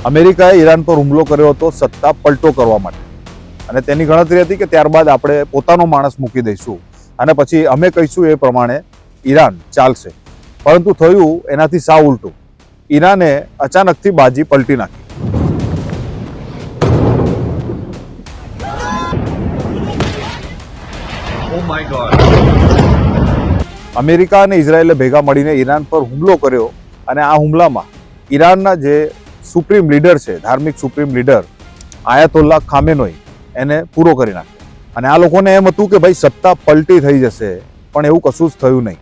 અમેરિકાએ ઈરાન પર હુમલો કર્યો હતો સત્તા પલટો કરવા માટે, અને તેની ગણતરી હતી કે ત્યારબાદ આપણે પોતાનો માણસ મૂકી દઈશું અને પછી અમે કહીશું એ પ્રમાણે ઈરાન ચાલશે. પરંતુ થયું એનાથી સાવ ઉલટું. ઈરાને અચાનકથી બાજી પલટી નાખી. Oh my God. અમેરિકા અને ઇઝરાયેલે ભેગા મળીને ઈરાન પર હુમલો કર્યો, અને આ હુમલામાં ઈરાનના જે સુપ્રીમ લીડર છે, ધાર્મિક સુપ્રીમ લીડર આયાતોલ્લા ખામેનોઈ, એને પૂરો કરી નાખ્યો. અને આ લોકોને એમ હતું કે ભાઈ સત્તા પલટી થઈ જશે, પણ એવું કશું જ થયું નહીં.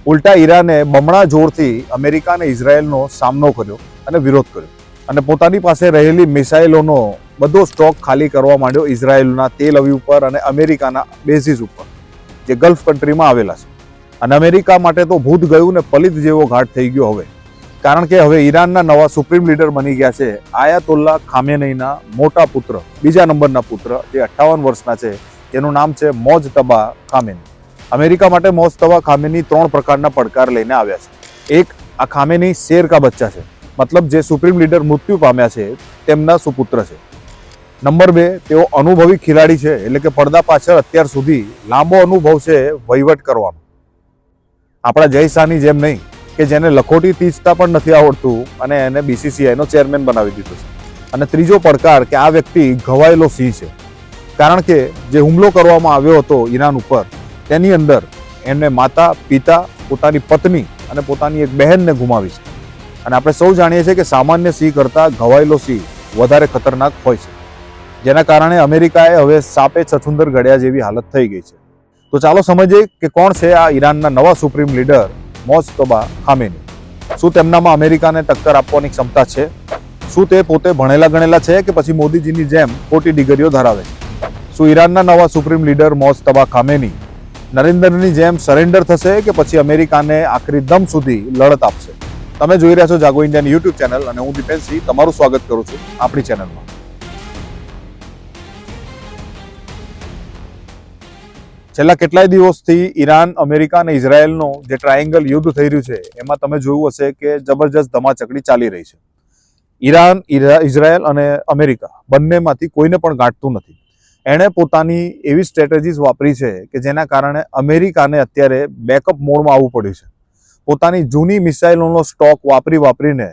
ઉલટા ઈરાને બમણા જોરથી અમેરિકા અને ઇઝરાયેલનો સામનો કર્યો અને વિરોધ કર્યો, અને પોતાની પાસે રહેલી મિસાઇલોનો બધો સ્ટોક ખાલી કરવા માંડ્યો ઇઝરાયેલના તેલ અવીવ ઉપર અને અમેરિકાના બેઝિસ ઉપર, જે ગલ્ફ કન્ટ્રીમાં આવેલા છે. અને અમેરિકા માટે તો ભૂત ગયું ને પલિત જેવો ઘાટ થઈ ગયો હવે, કારણ કે હવે ઈરાનના નવા સુપ્રીમ લીડર બની ગયા છે આયાતોલ્લા ખામેનઈના મોટા પુત્ર, બીજા નંબરના પુત્ર, જે 58 વર્ષના છે, જેનું નામ છે મોજતબા ખામેની. અમેરિકા માટે મોજતબા ખામેની 3 પ્રકારના પડકાર લઈને આવ્યા છે. એક, આ ખામેની શેર કા બચ્ચા છે, મતલબ જે સુપ્રીમ લીડર મૃત્યુ પામ્યા છે તેમના સુપુત્ર છે. નંબર 2, તેઓ અનુભવી ખેલાડી છે, એટલે કે પડદા પાછળ અત્યાર સુધી લાંબો અનુભવ છે વહીવટ કરવાનો. આપણા જય શાહની જેમ નહીં કે જેને લખોટી તીંચતા પણ નથી આવડતું અને એને BCCIનો ચેરમેન બનાવી દીધો છે. અને ત્રીજો પડકાર કે આ વ્યક્તિ ઘવાયેલો સિંહ છે, કારણ કે જે હુમલો કરવામાં આવ્યો હતો ઈરાન ઉપર, તેની અંદર એમને માતા, પિતા, પોતાની પત્ની અને પોતાની એક બહેનને ગુમાવી છે. અને આપણે સૌ જાણીએ છીએ કે સામાન્ય સિંહ કરતાં ઘવાયેલો સિંહ વધારે ખતરનાક હોય છે, જેના કારણે અમેરિકાએ હવે સાપે છછુંદર ગળ્યા જેવી હાલત થઈ ગઈ છે. તો ચાલો સમજીએ કે કોણ છે આ ઈરાનના નવા સુપ્રીમ લીડર મોજતબા ખામેની. શું તેમનામાં અમેરિકાને ટક્કર આપવાની ક્ષમતા છે? શું તે પોતે ભણેલા ગણેલા છે કે પછી મોદીજીની જેમ ખોટી ડિગ્રીઓ ધરાવે છે? શું ઈરાનના નવા સુપ્રીમ લીડર મોજતબા ખામેની નરેન્દ્રની જેમ સરેન્ડર થશે કે પછી અમેરિકાને આખરી દમ સુધી લડત આપશે? તમે જોઈ રહ્યા છો જાગો ઇન્ડિયાની યુટ્યુબ ચેનલ, અને હું દીપેનસિંહ તમારું સ્વાગત કરું છું આપણી ચેનલમાં. છેલ્લા કેટલાય દિવસથી ઈરાન, અમેરિકા અને ઇઝરાયેલનો જે ટ્રાયેંગલ યુદ્ધ થઈ રહ્યું છે, એમાં તમે જોયું હશે કે જબરજસ્ત ધમાચકડી ચાલી રહી છે. ઈરાન, ઇઝરાયેલ અને અમેરિકા બંનેમાંથી કોઈને પણ ગાંઠતું નથી. એણે પોતાની એવી સ્ટ્રેટેજીસ વાપરી છે કે જેના કારણે અમેરિકાને અત્યારે બેકઅપ મોડમાં આવવું પડ્યું છે. પોતાની જૂની મિસાઇલોનો સ્ટોક વાપરીને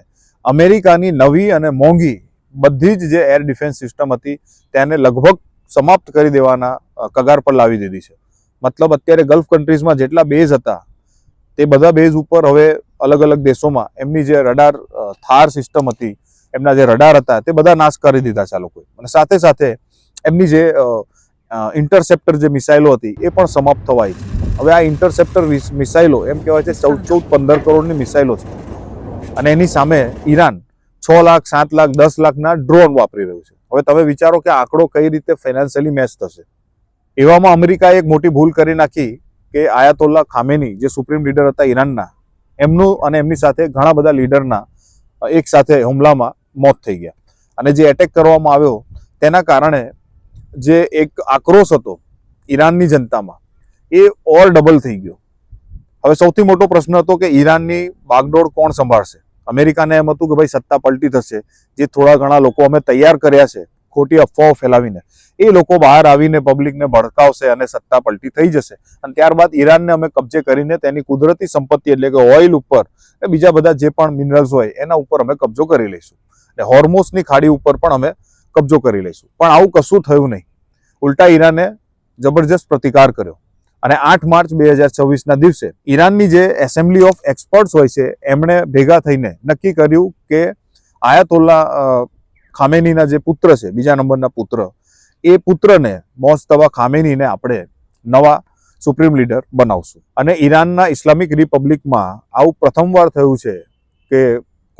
અમેરિકાની નવી અને મોંઘી બધી જ જે એર ડિફેન્સ સિસ્ટમ હતી તેને લગભગ સમાપ્ત કરી દેવાના કગાર પર લાવી દીધી છે. મતલબ અત્યારે ગલ્ફ કન્ટ્રીઝમાં જેટલા બેઝ હતા તે બધા બેઝ ઉપર હવે અલગ અલગ દેશોમાં એમની જે રડાર થાર સિસ્ટમ હતી, એમના જે રડાર હતા, તે બધા નાશ કરી દીધા છે આ લોકોએ. અને સાથે સાથે એમની જે ઇન્ટરસેપ્ટર જે મિસાઇલો હતી એ પણ સમાપ્ત થવાઈ છે. હવે આ ઇન્ટરસેપ્ટર મિસાઇલો એમ કહેવાય છે 14-15 કરોડની મિસાઇલો છે, અને એની સામે ઈરાન 6 લાખ, 7 લાખ, 10 લાખના ડ્રોન વાપરી રહ્યું છે. હવે તમે વિચારો કે આંકડો કઈ રીતે ફાઇનાન્શિયલી મેચ થશે. એવામાં અમેરિકાએ એક મોટી ભૂલ કરી નાખી કે આયાતોલ્લા ખામેની જે સુપ્રીમ લીડર હતા ઈરાનના, એમનું અને એમની સાથે ઘણા બધા લીડરના એક સાથે હુમલામાં મોત થઈ ગયા. અને જે એટેક કરવામાં આવ્યો તેના કારણે જે એક આક્રોશ હતો ઈરાનની જનતામાં એ ઓર ડબલ થઈ ગયો. હવે સૌથી મોટો પ્રશ્ન હતો કે ઈરાનની બાગડોર કોણ સંભાળશે? અમેરિકાને એમ હતું કે ભાઈ સત્તા પલટી થશે, જે થોડા ઘણા લોકો અમે તૈયાર કર્યા છે ખોટી અફવાઓ ફેલાવીને, એ લોકો બહાર આવીને પબ્લિકને ભડકાવશે અને સત્તા પલટી થઈ જશે. અને ત્યારબાદ ઈરાનને અમે કબજે કરીને તેની કુદરતી સંપત્તિ એટલે કે ઓઇલ ઉપર, બીજા બધા જે પણ મિનરલ્સ હોય એના ઉપર અમે કબજો કરી લઈશું. અને હોર્મોઝની ખાડી ઉપર પણ અમે કબજો કરી લઈશું. પણ આવું કશું થયું નહીં. ઉલટા ઈરાને જબરજસ્ત પ્રતિકાર કર્યો. અને 8 માર્ચ 2024ના દિવસે ઈરાનની જે એસેમ્બલી ઓફ એક્સપર્ટ્સ હોય છે એમણે ભેગા થઈને નક્કી કર્યું કે આયાતોલ્લા ખામેનીના જે પુત્ર છે, બીજા નંબરના પુત્ર, એ પુત્રને મોજતબા ખામેનીને આપણે નવા સુપ્રીમ લીડર બનાવશું. અને ઈરાનના ઇસ્લામિક રિપબ્લિકમાં આવું પ્રથમવાર થયું છે કે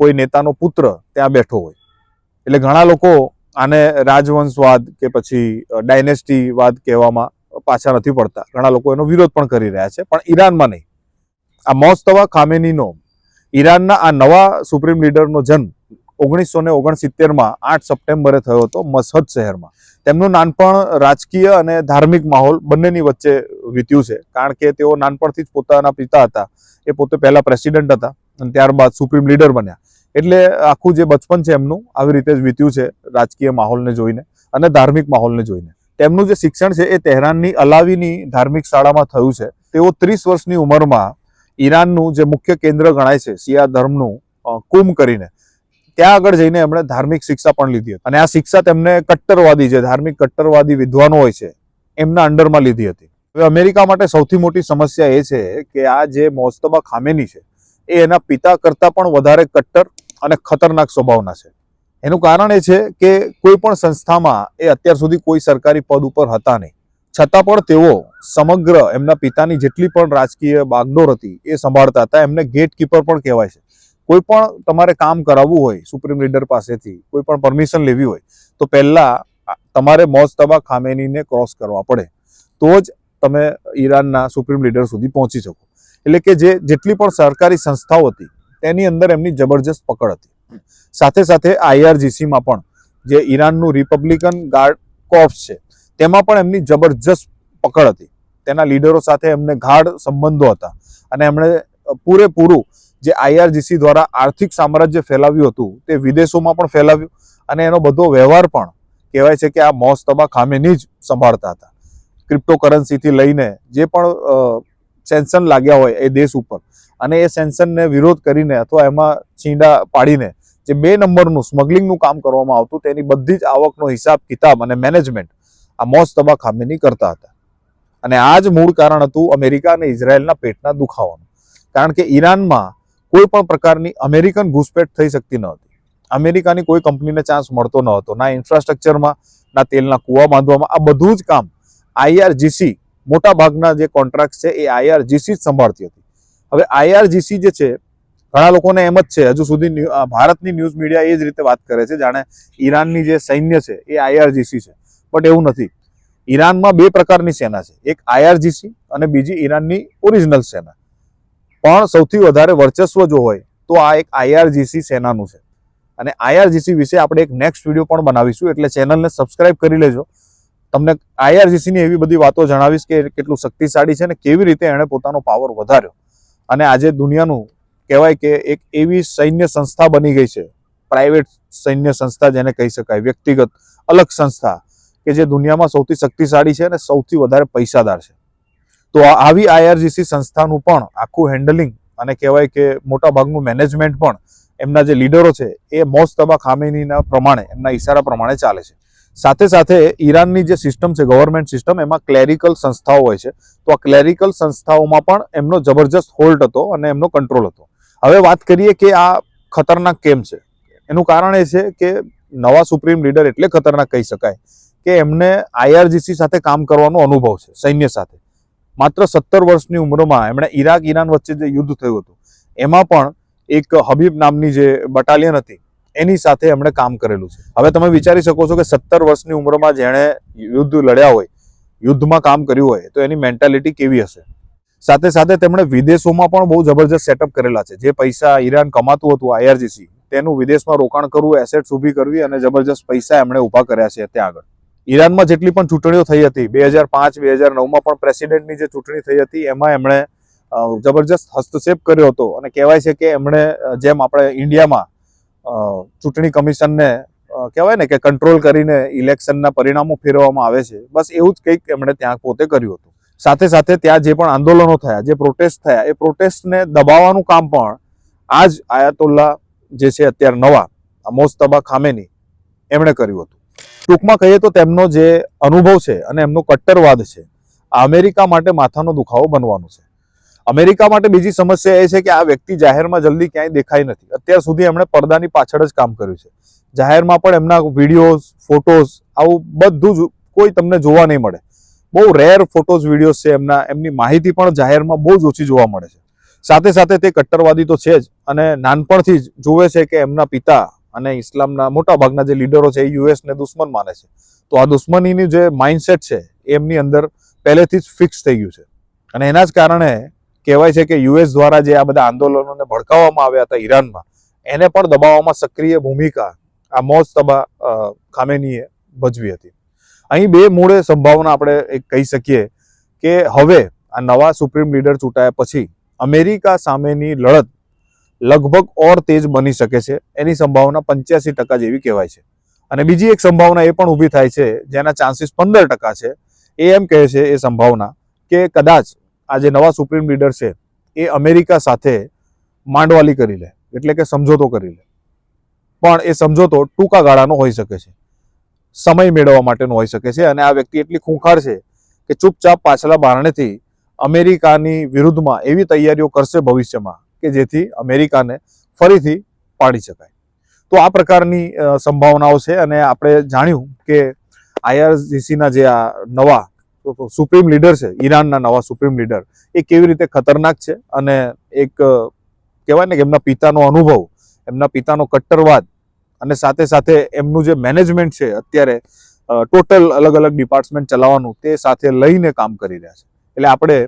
કોઈ નેતાનો પુત્ર ત્યાં બેઠો હોય. એટલે ઘણા લોકો આને રાજવંશવાદ કે પછી ડાયનેસ્ટીવાદ કહેવામાં પાછા નથી પડતા. ઘણા લોકો એનો વિરોધ પણ કરી રહ્યા છે, પણ ઈરાનમાં નહીં. આ મોજતબા ખામેનીનો ઈરાનના આ નવા સુપ્રીમ લીડરનો જન્મ 1969માં 8 સપ્ટેમ્બરે થયો હતો મશહદ શહેરમાં. તેમનું નાનપણ રાજકીય અને ધાર્મિક માહોલ બંનેની વચ્ચે વીત્યું છે, કારણ કે તેઓ નાનપણથી જ પોતાના પિતા હતા, એ પોતે પહેલા પ્રેસિડેન્ટ હતા અને ત્યારબાદ સુપ્રીમ લીડર બન્યા. એટલે આખું જે બચપન છે એમનું આવી રીતે જ વીત્યું છે, રાજકીય માહોલને જોઈને અને ધાર્મિક માહોલને જોઈને. તેમનું જે શિક્ષણ છે એ તહેરાનની અલાવીની ધાર્મિક શાળામાં થયું છે. તેઓ 30 વર્ષની ઉંમરમાં ઈરાનનું જે મુખ્ય કેન્દ્ર ગણાય છે શિયા ધર્મનું, કુમ કરીને, ત્યાં આગળ જઈને એમણે ધાર્મિક શિક્ષા પણ લીધી હતી. અને આ શિક્ષા તેમને કટ્ટરવાદી, જે ધાર્મિક કટ્ટરવાદી વિદ્વાનો હોય છે એમના અંડરમાં લીધી હતી. હવે અમેરિકા માટે સૌથી મોટી સમસ્યા એ છે કે આ જે મોજતબા ખામેની છે એ એના પિતા કરતાં પણ વધારે કટ્ટર અને ખતરનાક સ્વભાવના છે. એનું કારણ એ છે કે કોઈ પણ સંસ્થામાં એ અત્યાર સુધી કોઈ સરકારી પદ ઉપર હતા નહીં, છતાં પણ તેઓ સમગ્ર એમના પિતાની જેટલી પણ રાજકીય બાગડોર હતી એ સંભાળતા હતા. એમને ગેટ કીપર પણ કહેવાય છે. કોઈ પણ તમારે કામ કરાવવું હોય સુપ્રીમ લીડર પાસેથી, કોઈ પણ પરમિશન લેવી હોય, તો પહેલા તમારે મોજતબા ખામેનીને ક્રોસ કરવા પડે, તો જ તમે ઈરાનના સુપ્રીમ લીડર સુધી પહોંચી શકો. એટલે કે જેટલી પણ સરકારી સંસ્થાઓ હતી તેની અંદર એમની જબરજસ્ત પકડ હતી. સાથે સાથે IRGCમાં પણ, જે ઈરાનનું રિપબ્લિકન ગાર્ડ કોર્પ્સ છે, તેમાં પણ એમની જબરજસ્ત પકડ હતી. તેના લીડરો સાથે એમને ગાઢ સંબંધો હતા અને એમણે પૂરેપૂરું જે IRGC દ્વારા આર્થિક સામ્રાજ્ય ફેલાવ્યું હતું તે વિદેશોમાં પણ ફેલાવ્યું. અને એનો બધો વ્યવહાર પણ કહેવાય છે કે આ મોજતબા ખામેની જ સંભાળતા હતા. ક્રિપ્ટોકરન્સીથી લઈને જે પણ સેન્શન લાગ્યા હોય એ દેશ ઉપર, અને એ સેન્શનને વિરોધ કરીને અથવા એમાં છીંડા પાડીને જે 2 નંબરનું સ્મગલિંગનું કામ કરવામાં આવતું, તેની બધી જ આવકનો હિસાબ કિતાબ અને મેનેજમેન્ટ આ મોજતબા ખામેની કરતા હતા. અને આ જ મૂળ કારણ હતું અમેરિકા અને ઇઝરાયલના પેટના દુખાવાનું. કારણ કે ઈરાનમાં કોઈ પણ પ્રકારની અમેરિકન ઘૂસપેઠ થઈ શકતી ન હતી. અમેરિકાની કોઈ કંપનીને ચાન્સ મળતો ન હતો, ના ઇન્ફ્રાસ્ટ્રક્ચરમાં, ના તેલના કૂવા બાંધવામાં. આ બધું જ કામ IRGC, મોટા ભાગના જે કોન્ટ્રાક્ટ છે એ IRGC જ સંભાળતી હતી. હવે IRGC જે છે, ઘણા લોકોને એમ જ છે, હજુ સુધી ભારતની ન્યૂઝ મીડિયા એ જ રીતે વાત કરે છે જાણે ઈરાનની જે સૈન્ય છે એ IRGC છે, બટ એવું નથી. ઈરાનમાં 2 પ્રકારની સેના છે, એક IRGC અને બીજી ઈરાનની ઓરિજિનલ સેના. પણ સૌથી વધારે વર્ચસ્વ જો હોય તો આ એક IRGC સેનાનું છે. અને IRGC વિશે આપણે એક નેક્સ્ટ વિડીયો પણ બનાવીશું, એટલે ચેનલને સબસ્ક્રાઇબ કરી લેજો. તમને IRGC ની એવી બધી વાતો જણાવીશ કે કેટલું શક્તિશાળી છે અને કેવી રીતે એણે પોતાનો પાવર વધાર્યો અને આજે દુનિયાનું કહેવાય કે એક એવી સૈન્ય સંસ્થા બની ગઈ છે, પ્રાઇવેટ સૈન્ય સંસ્થા જેને કહી શકાય, વ્યક્તિગત અલગ સંસ્થા, કે જે દુનિયામાં સૌથી શક્તિશાળી છે અને સૌથી વધારે પૈસાદાર છે. તો આવી IRGC સંસ્થાનું પણ આખું હેન્ડલિંગ અને કહેવાય કે મોટા ભાગનું મેનેજમેન્ટ પણ એમના જે લીડરો છે એ મોજતબા ખામેનીના પ્રમાણે, એમના ઈશારા પ્રમાણે ચાલે છે. સાથે સાથે ઈરાનની જે સિસ્ટમ છે, ગવર્મેન્ટ સિસ્ટમ, એમાં ક્લેરિકલ સંસ્થાઓ હોય છે. તો આ ક્લેરિકલ સંસ્થાઓમાં પણ એમનો જબરજસ્ત હોલ્ડ હતો અને એમનો કંટ્રોલ હતો. હવે વાત કરીએ કે આ ખતરનાક કેમ છે. એનું કારણ એ છે કે નવા સુપ્રીમ લીડર એટલે ખતરનાક કહી શકાય કે એમને IRGC સાથે કામ કરવાનો અનુભવ છે, સૈન્ય સાથે. માત્ર 17 વર્ષની ઉંમરમાં એમણે ઈરાન વચ્ચે જે યુદ્ધ થયું હતું એમાં પણ એક હબીબ નામની જે બટાલિયન હતી એની સાથે એમણે કામ કરેલું છે. હવે તમે વિચારી શકો છો કે 17 વર્ષની ઉંમરમાં જેણે યુદ્ધ લડ્યા હોય, યુદ્ધમાં કામ કર્યું હોય, તો એની મેન્ટાલિટી કેવી હશે. સાથે સાથે તેમણે વિદેશોમાં પણ બહુ જબરજસ્ત સેટઅપ કરેલા છે. જે પૈસા ઈરાન કમાતું હતું IRGC, તેનું વિદેશમાં રોકાણ કરવું, એસેટ્સ ઊભી કરવી અને જબરજસ્ત પૈસા એમણે ઊભા કર્યા છે ત્યાં આગળ. ઈરાનમાં જેટલી પણ ચૂંટણીઓ થઈ હતી 2005, 2009માં પણ પ્રેસિડેન્ટની જે ચૂંટણી થઈ હતી એમાં એમણે જબરજસ્ત હસ્તક્ષેપ કર્યો હતો. અને કહેવાય છે કે એમણે, જેમ આપણે ઇન્ડિયામાં ચૂંટણી કમિશનને કહેવાય ને કે કંટ્રોલ કરીને ઇલેક્શનના પરિણામો ફેરવવામાં આવે છે, બસ એવું જ કંઈક એમણે ત્યાં પોતે કર્યું હતું. સાથે સાથે ત્યાં જે પણ આંદોલનો થયા, જે પ્રોટેસ્ટ થયા, એ પ્રોટેસ્ટને દબાવવાનું કામ પણ આ જ આયાતોલ્લા જે છે અત્યારે નવા, મોજતબા ખામેની, એમણે કર્યું હતું. ટૂંકમાં કહીએ તો તેમનો જે અનુભવ છે અને એમનો કટ્ટરવાદ છે, આ અમેરિકા માટે માથાનો દુખાવો બનવાનું છે. અમેરિકા માટે બીજી સમસ્યા એ છે કે આ વ્યક્તિ જાહેરમાં જલ્દી ક્યાંય દેખાય નથી. અત્યાર સુધી એમણે પડદાની પાછળ જ કામ કર્યું છે. જાહેરમાં પણ એમના વિડીયોઝ, ફોટોઝ, આવું બધું જ કોઈ તમને જોવા નહીં મળે. બહુ રેર ફોટોઝ, વિડીયોઝ છે એમની માહિતી પણ જાહેરમાં બહુ જ ઓછી જોવા મળે છે. સાથે સાથે તે કટ્ટરવાદી તો છે જ, અને નાનપણથી જ જોવે છે કે એમના પિતા અને ઇસ્લામના મોટા ભાગના જે લીડરો છે એ US ને દુશ્મન માને છે. તો આ દુશ્મનીની જે માઇન્ડસેટ છે એ એમની અંદર પહેલેથી જ ફિક્સ થઈ ગયું છે. અને એના જ કારણે કહેવાય છે કે US દ્વારા જે આ બધા આંદોલનોને ભડકાવવામાં આવ્યા હતા ઈરાનમાં, એને પણ દબાવવામાં સક્રિય ભૂમિકા આ મોજતબા ખામેનીએ ભજવી હતી. અહીં 2 મૂળે સંભાવના આપણે એક કહી શકીએ કે હવે આ નવા સુપ્રીમ લીડર ચૂંટાયા પછી અમેરિકા સામેની લડત લગભગ ઓર તેજ બની શકે છે. એની સંભાવના 85% જેવી કહેવાય છે. અને બીજી એક સંભાવના એ પણ ઊભી થાય છે, જેના ચાન્સીસ 15% છે. એ એમ કહે છે એ સંભાવના કે કદાચ આ જે નવા સુપ્રીમ લીડર છે એ અમેરિકા સાથે માંડવાલી કરી લે, એટલે કે સમજોતો કરી લે. પણ એ સમજોતો ટૂંકા ગાળાનો હોઈ શકે છે, સમય મેળવવા માટેનો હોઈ શકે છે. અને આ વ્યક્તિ એટલી ખૂંખાર છે કે ચૂપચાપ પાછલા બારણેથી અમેરિકાની વિરુદ્ધમાં એવી તૈયારીઓ કરશે ભવિષ્યમાં કે જેથી અમેરિકાને ફરીથી પાડી શકાય. તો આ પ્રકારની સંભાવનાઓ છે. અને આપણે જાણ્યું કે IRGCના જે આ નવા સુપ્રીમ લીડર છે, ઈરાનના નવા સુપ્રીમ લીડર, એ કેવી રીતે ખતરનાક છે. અને એક કહેવાય ને કે એમના પિતાનો અનુભવ, એમના પિતાનો કટ્ટરવાદ અને સાથે સાથે એમનું જે મેનેજમેન્ટ છે અત્યારે ટોટલ અલગ અલગ ડિપાર્ટમેન્ટ ચલાવવાનું, તે સાથે લઈને કામ કરી રહ્યા છે. એટલે આપણે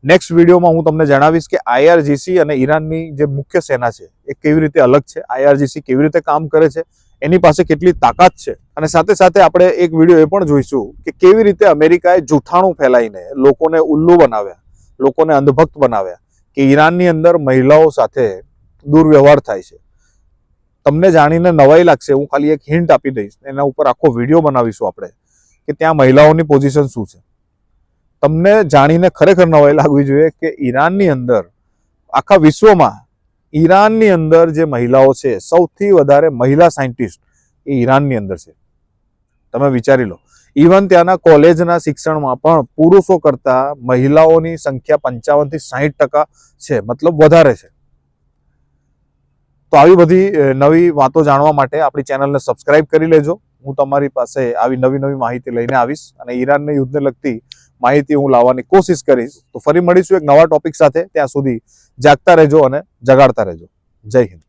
નેક્સ્ટ વિડીયોમાં હું તમને જણાવીશ કે IRGC અને ઈરાનની જે મુખ્ય સેના છે એ કેવી રીતે અલગ છે, IRGC કેવી રીતે કામ કરે છે, એની પાસે કેટલી તાકાત છે. અને સાથે સાથે આપણે એક વિડીયો એ પણ જોઈશું કે કેવી રીતે અમેરિકાએ જૂઠાણું ફેલાઈને લોકોને ઉલ્લુ બનાવ્યા, લોકોને અંધભક્ત બનાવ્યા કે ઈરાનની અંદર મહિલાઓ સાથે દુર્વ્યવહાર થાય છે. તમને જાણીને નવાઈ લાગશે, હું ખાલી એક હિન્ટ આપી દઈશ, એના ઉપર આખો વિડીયો બનાવીશું આપણે કે ત્યાં મહિલાઓની પોઝિશન શું છે. તમને જાણીને ખરેખર નવાઈ લાગવી જોઈએ કે ઈરાનની અંદર, આખા વિશ્વમાં ઈરાનની અંદર જે મહિલાઓ છે, સૌથી વધારે મહિલા સાયન્ટિસ્ટ એ ઈરાનની અંદર છે. તમે વિચારી લો, ઇવન ત્યાંના કોલેજના શિક્ષણમાં પણ પુરુષો કરતા મહિલાઓની સંખ્યા 55 થી 60% છે, મતલબ વધારે છે. તો આવી બધી નવી વાતો જાણવા માટે આપણી ચેનલને સબસ્ક્રાઇબ કરી લેજો. હું તમારી પાસે આવી નવી માહિતી લઈને આવીશ અને ઈરાનના યુદ્ધને લગતી માહિતી હું લાવવાની કોશિશ કરીશ. તો ફરી મળીશું એક નવા ટોપિક સાથે. ત્યાં સુધી જાગતા રહેજો અને જગાડતા રહેજો. જય હિન્દ.